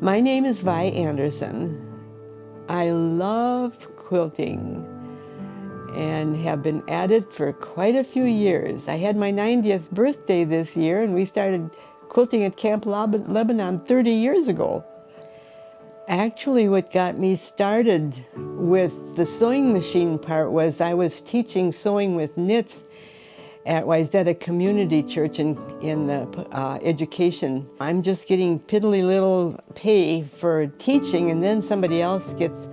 My name is Vi Anderson. I love quilting and have been at it for quite a few years. I had my 90th birthday this year, and we started quilting at Camp Lebanon 30 years ago. Actually, what got me started with the sewing machine part was I was teaching sewing with knits I was at a community church in education. I'm just getting piddly little pay for teaching, and then somebody else gets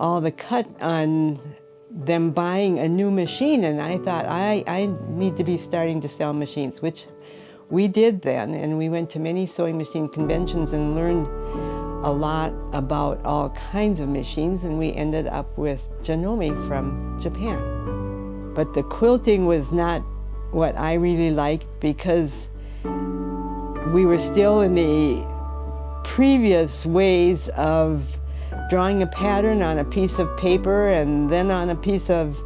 all the cut on them buying a new machine. And I thought, I need to be starting to sell machines, which we did then. And we went to many sewing machine conventions and learned a lot about all kinds of machines. And we ended up with Janome from Japan. But the quilting was not what I really liked, because we were still in the previous ways of drawing a pattern on a piece of paper and then on a piece of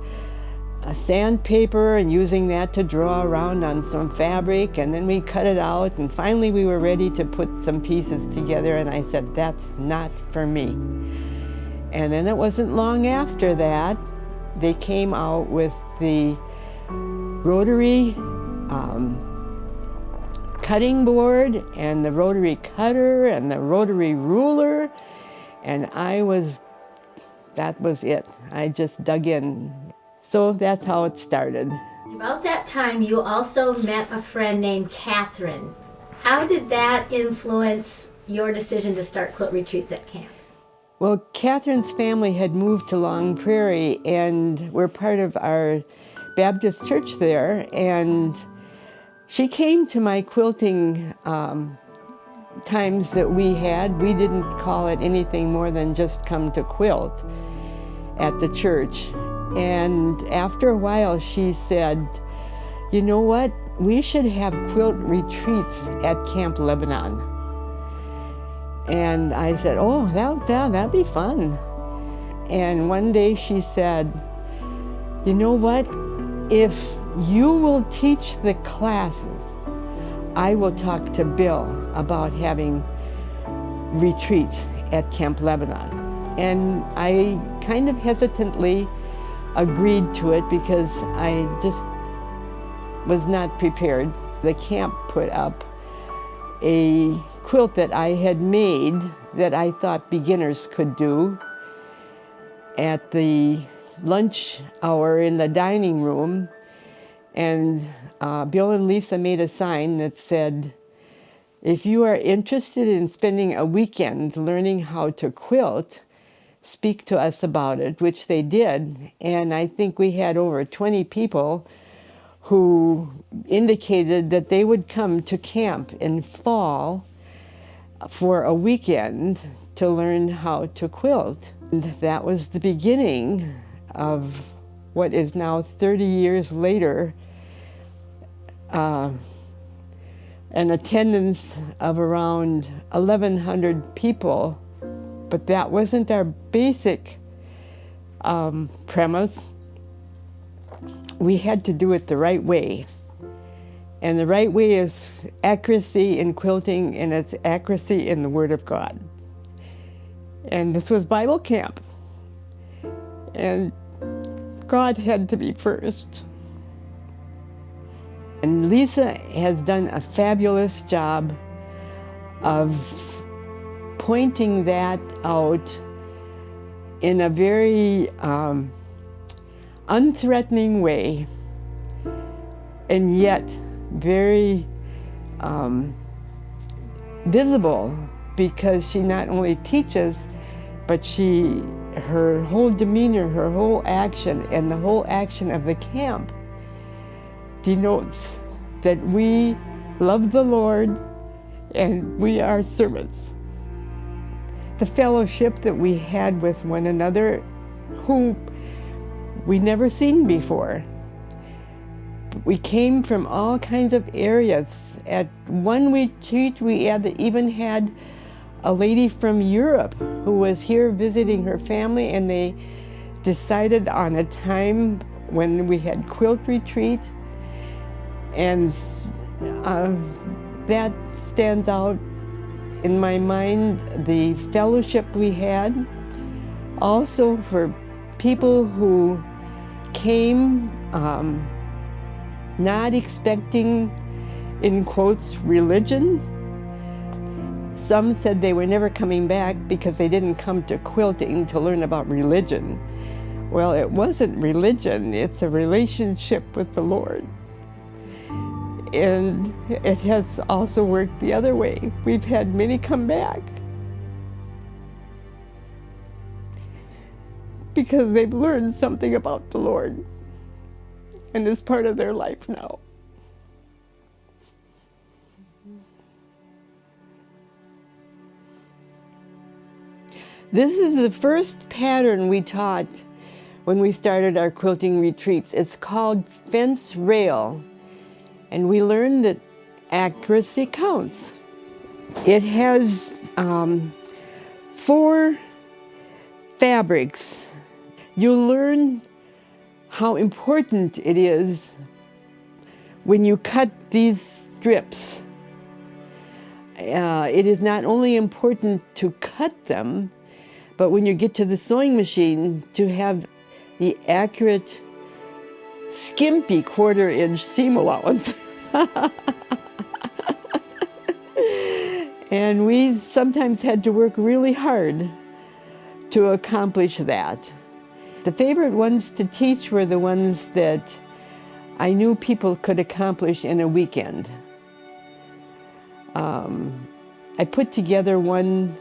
sandpaper and using that to draw around on some fabric, and then we cut it out, and finally we were ready to put some pieces together, and I said, that's not for me. And then it wasn't long after that they came out with the rotary cutting board and the rotary cutter and the rotary ruler, and that was it. I just dug in. So that's how it started. About that time, you also met a friend named Catherine. How did that influence your decision to start quilt retreats at camp? Well, Catherine's family had moved to Long Prairie and were part of our Baptist church there, and she came to my quilting times that we had. We didn't call it anything more than just come to quilt at the church. And after a while she said, you know what, we should have quilt retreats at Camp Lebanon. And I said, oh, that'd be fun. And one day she said, you know what, if you will teach the classes, I will talk to Bill about having retreats at Camp Lebanon. And I kind of hesitantly agreed to it because I just was not prepared. The camp put up a quilt that I had made that I thought beginners could do at the lunch hour in the dining room, and Bill and Lisa made a sign that said, if you are interested in spending a weekend learning how to quilt, speak to us about it, which they did. And I think we had over 20 people who indicated that they would come to camp in fall for a weekend to learn how to quilt. And that was the beginning of what is now 30 years later, an attendance of around 1,100 people. But that wasn't our basic premise. We had to do it the right way. And the right way is accuracy in quilting, and it's accuracy in the Word of God. And this was Bible camp. And God had to be first. And Lisa has done a fabulous job of pointing that out in a very unthreatening way, and yet very visible, because she not only teaches, but her whole demeanor, her whole action, and the whole action of the camp denotes that we love the Lord and we are servants. The fellowship that we had with one another, who we never seen before. We came from all kinds of areas. At one retreat, we even had a lady from Europe who was here visiting her family, and they decided on a time when we had quilt retreat, and that stands out in my mind the fellowship we had, also for people who came not expecting, in quotes, religion. Some said they were never coming back because they didn't come to quilting to learn about religion. Well, it wasn't religion, it's a relationship with the Lord. And it has also worked the other way. We've had many come back because they've learned something about the Lord and it's part of their life now. This is the first pattern we taught when we started our quilting retreats. It's called fence rail, and we learned that accuracy counts. It has 4 fabrics. You learn how important it is when you cut these strips. It is not only important to cut them, but when you get to the sewing machine, to have the accurate, skimpy 1/4-inch seam allowance. And we sometimes had to work really hard to accomplish that. The favorite ones to teach were the ones that I knew people could accomplish in a weekend. I put together one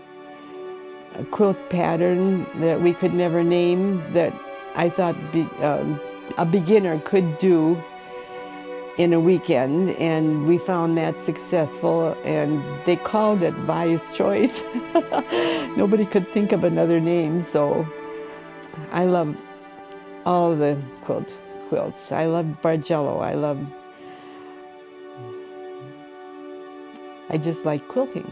quilt pattern that we could never name that I thought a beginner could do in a weekend, and we found that successful, and they called it Vi's Choice. Nobody could think of another name, so I love all the quilts. I love Bargello. I just like quilting.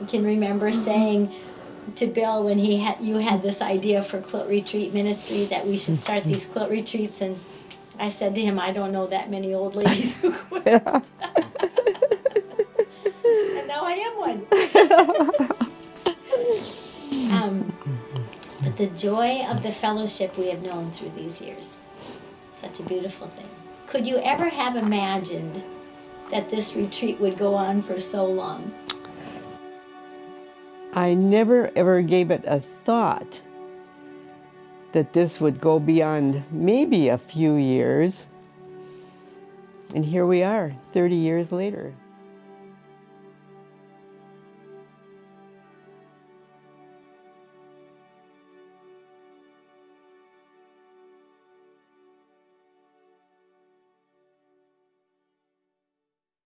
I can remember saying to Bill when you had this idea for Quilt Retreat Ministry that we should start these quilt retreats, and I said to him, I don't know that many old ladies who quilt. And now I am one. But the joy of the fellowship we have known through these years, such a beautiful thing. Could you ever have imagined that this retreat would go on for so long? I never ever gave it a thought that this would go beyond maybe a few years. And here we are, 30 years later.